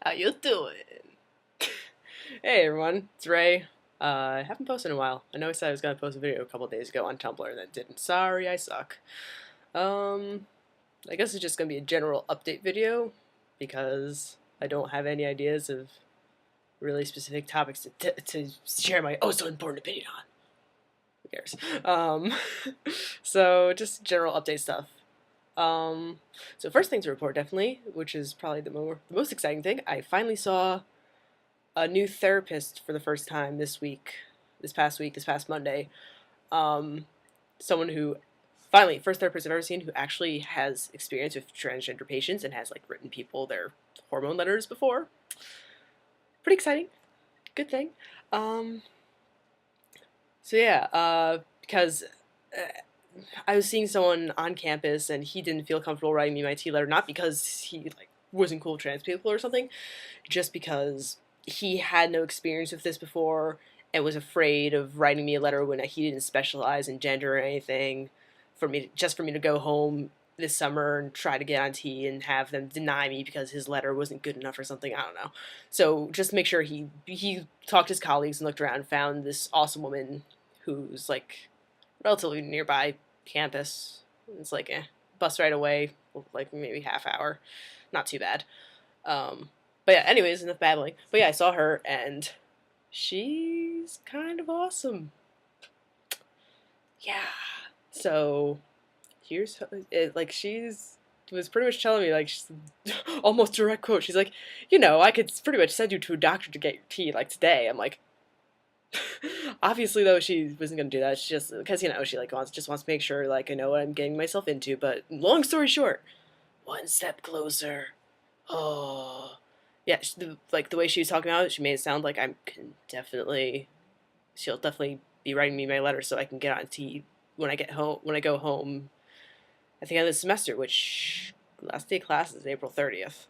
How you doing? Hey everyone, it's Ray. I haven't posted in a while. I know I said I was gonna post a video a couple days ago on Tumblr and then didn't. Sorry, I suck. Um, I guess it's just gonna be a general update video because I don't have any ideas of really specific topics to share my oh so important opinion on. Who cares? So just general update stuff. So first thing to report definitely, which is probably the most exciting thing, I finally saw a new therapist for the first time this past Monday. Someone who, finally, first therapist I've ever seen who actually has experience with transgender patients and has like written people their hormone letters before. Pretty exciting. Good thing. So yeah, because I was seeing someone on campus and he didn't feel comfortable writing me my T letter, not because he like wasn't cool with trans people or something, just because he had no experience with this before and was afraid of writing me a letter when he didn't specialize in gender or anything for me to go home this summer and try to get on T and have them deny me because his letter wasn't good enough or something. I don't know. So just to make sure he talked to his colleagues and looked around and found this awesome woman who's like relatively nearby campus. It's like bus ride away, like maybe half hour, not too bad. But yeah, anyways, enough babbling. But yeah, I saw her and she's kind of awesome. Yeah. So here's like she's was pretty much telling me like she's, almost direct quote. She's like, I could pretty much send you to a doctor to get your tea like today. I'm like, obviously though she wasn't gonna do that. She just because she like wants to make sure like I know what I'm getting myself into. But long story short, one step closer. Oh, yeah. Like the way she was talking about it, she made it sound like she'll definitely be writing me my letter so I can get on T when I get home. When I go home, I think end of the semester, which last day of class is April 30th,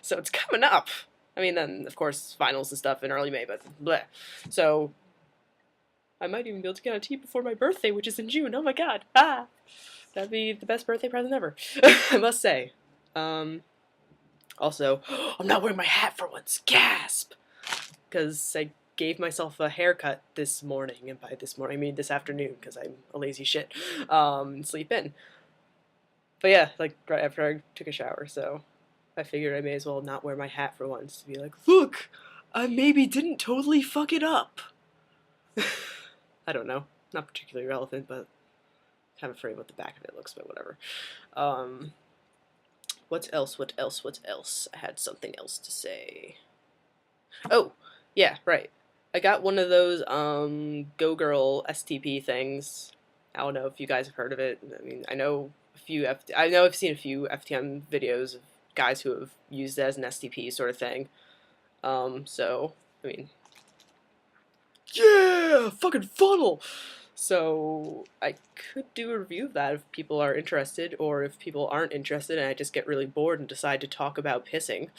so it's coming up. I mean, then of course finals and stuff in early May, but bleh. So I might even be able to get on T before my birthday, which is in June. Oh my god! That'd be the best birthday present ever, I must say. Also, I'm not wearing my hat for once. Gasp! Because I gave myself a haircut this morning, and by this morning I mean this afternoon, because I'm a lazy shit. Sleep in. But yeah, like right after I took a shower, so I figured I may as well not wear my hat for once to be like, look, I maybe didn't totally fuck it up. I don't know, not particularly relevant, but kind of afraid what the back of it looks, but whatever. What else? I had something else to say. Oh, yeah, right. I got one of those, Go Girl STP things. I don't know if you guys have heard of it. I mean, I know I've seen a few FTM videos of guys who have used it as an STP sort of thing. So, I mean, yeah, fucking funnel! So I could do a review of that if people are interested, or if people aren't interested and I just get really bored and decide to talk about pissing.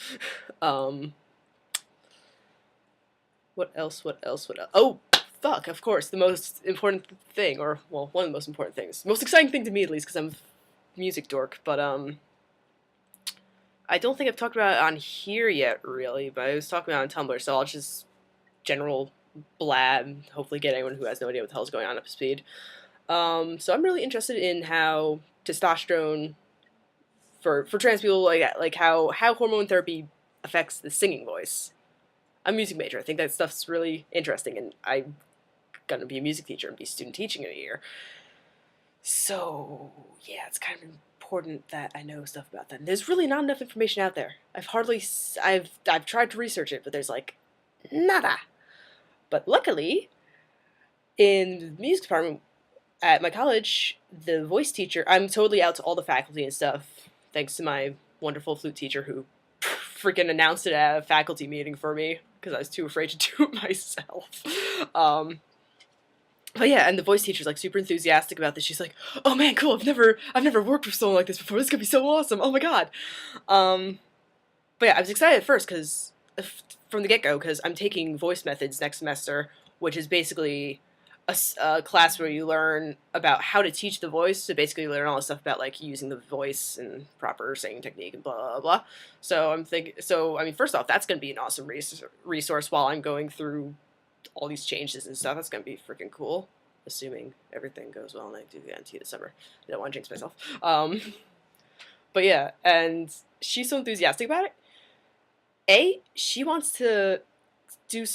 What else? Oh, fuck, of course, the most important thing, or, well, one of the most important things. Most exciting thing to me, at least, because I'm a music dork, but, I don't think I've talked about it on here yet, really, but I was talking about it on Tumblr, so I'll just general blab, hopefully get anyone who has no idea what the hell's going on up to speed. So I'm really interested in how testosterone for trans people, like how hormone therapy affects the singing voice. I'm a music major. I think that stuff's really interesting, and I'm gonna be a music teacher and be student teaching in a year. So yeah, it's kind of important that I know stuff about that. And there's really not enough information out there. I've tried to research it, but there's like nada. But luckily, in the music department at my college, the voice teacher, I'm totally out to all the faculty and stuff, thanks to my wonderful flute teacher who freaking announced it at a faculty meeting for me, because I was too afraid to do it myself. But yeah, and the voice teacher's like super enthusiastic about this. She's like, "Oh man, cool! I've never worked with someone like this before. This is gonna be so awesome! Oh my god!" But yeah, I was excited at first from the get-go, because I'm taking voice methods next semester, which is basically a class where you learn about how to teach the voice. So basically, you learn all the stuff about like using the voice and proper singing technique and blah blah blah. So I'm thinking. So I mean, first off, that's going to be an awesome resource while I'm going through all these changes and stuff. That's going to be freaking cool. Assuming everything goes well and I do the NT this summer. I don't want to jinx myself. But yeah, and she's so enthusiastic about it. She wants to do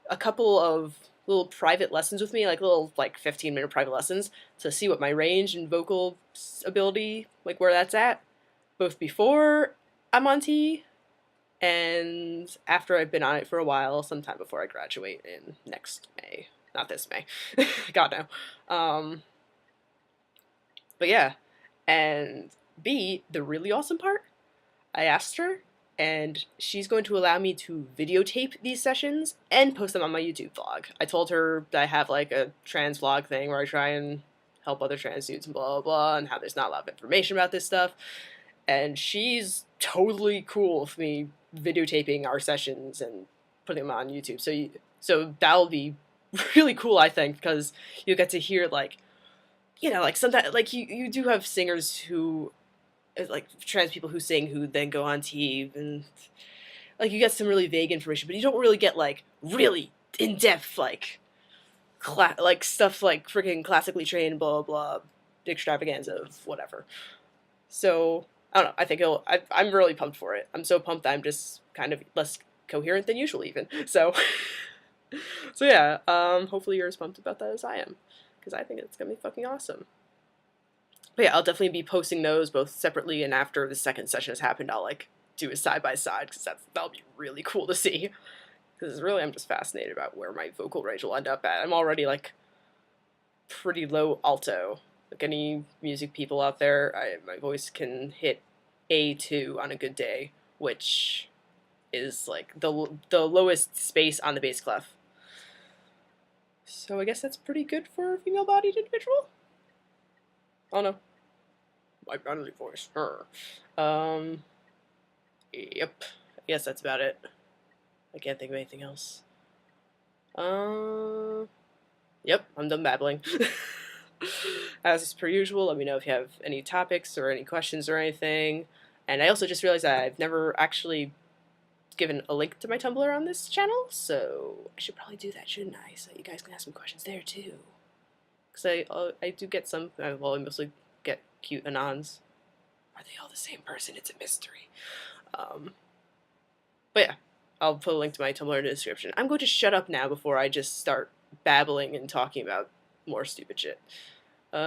a couple of little private lessons with me, like little 15-minute private lessons to see what my range and vocal ability, like where that's at, both before I'm on T and after I've been on it for a while, sometime before I graduate in next May. Not this May. God no. But yeah, and B, the really awesome part, I asked her, and she's going to allow me to videotape these sessions and post them on my YouTube vlog. I told her that I have like a trans vlog thing where I try and help other trans dudes and blah blah blah, and how there's not a lot of information about this stuff. And she's totally cool with me videotaping our sessions and putting them on YouTube. So that'll be really cool, I think, because you get to hear like sometimes like you do have singers who like trans people who sing who then go on TV and like you get some really vague information, but you don't really get like really in depth like stuff like freaking classically trained blah blah blah extravaganza of whatever. So I don't know. I think I'm really pumped for it. I'm so pumped that I'm just kind of less coherent than usual even. So so yeah. Hopefully you're as pumped about that as I am, because I think it's gonna be fucking awesome. But yeah, I'll definitely be posting those both separately and after the second session has happened. I'll like do a side by side because that'll be really cool to see. Because really, I'm just fascinated about where my vocal range will end up at. I'm already like pretty low alto. Like any music people out there, my voice can hit A2 on a good day, which is like the lowest space on the bass clef. So I guess that's pretty good for a female-bodied individual. Oh no, my manly voice. Yep. I guess that's about it. I can't think of anything else. Yep, I'm done babbling. As per usual, let me know if you have any topics or any questions or anything. And I also just realized that I've never actually given a link to my Tumblr on this channel, so I should probably do that, shouldn't I? So you guys can ask some questions there too. Because I do get some, well, I mostly get cute anons. Are they all the same person? It's a mystery. But yeah, I'll put a link to my Tumblr in the description. I'm going to shut up now before I just start babbling and talking about more stupid shit. Here,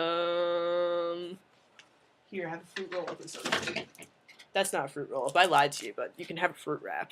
have a fruit roll up and something. That's not a fruit roll up. I lied to you, but you can have a fruit wrap.